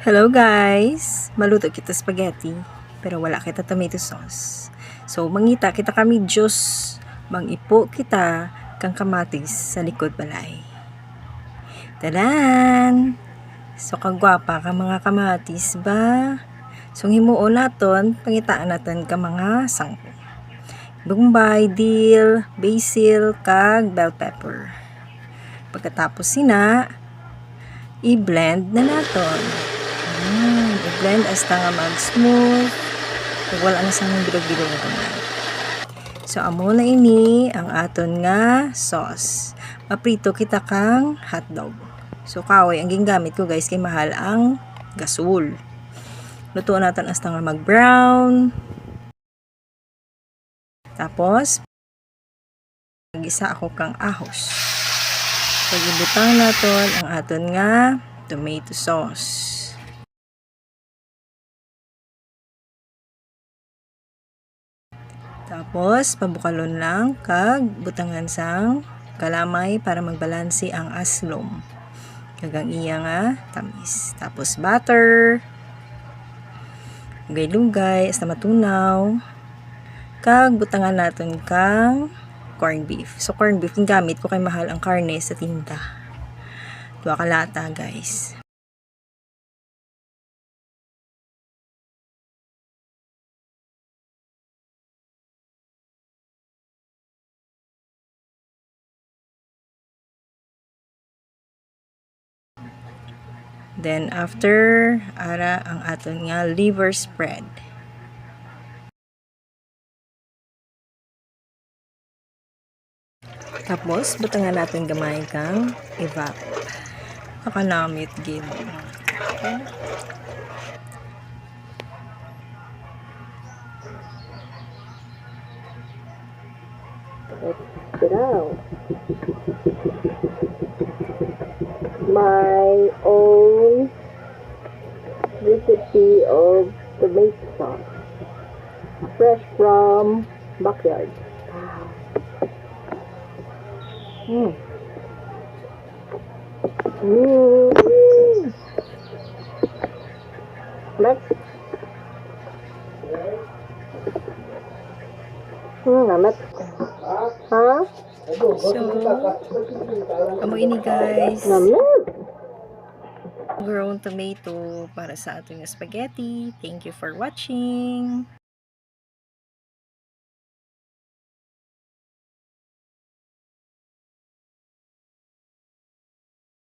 Hello guys! Maluto kita spaghetti, pero wala kita tomato sauce. So, mangita kita kami Diyos, mangipo kita kang kamatis sa likod balay. Tadan! So, kagwapa ka mga kamatis ba? So, himuon naton, pangitaan natin ka mga sangko. Bombay, dill, basil, kag bell pepper. Pagkatapos sina, i-blend na naton. I-blend hasta nga mag-smooth. Kung wala na sa mga bilog-bilog na naman. So, amo na ini ang aton nga sauce. Maprito kita kang hotdog. So, kahoy ang gingamit ko guys kay mahal ang gasol. Lutuan natin hasta nga mag-brown. Tapos, mag-isa ako kang ahos. Pag-ibutang natin ang aton nga tomato sauce. Tapos, pabukalon lang kag butangan sang kalamay para magbalanse ang aslom. Kagang iya nga tamis. Tapos, butter. Lugay-lugay hasta matunaw. Kag butangan natin kang corned beef. So, corned beef, yung gamit ko kay mahal ang karne sa tinta. 2 kalata, guys. Then, after, ara ang aton nga liver spread. Tapos, butangan natin gamay kang evap. Kakanamit gid. Okay. Let's get out. My own recipe of tomato sauce, fresh from backyard. Next. Namat. Ha? So, amo ini guys. Grown tomato para sa ating spaghetti. Thank you for watching.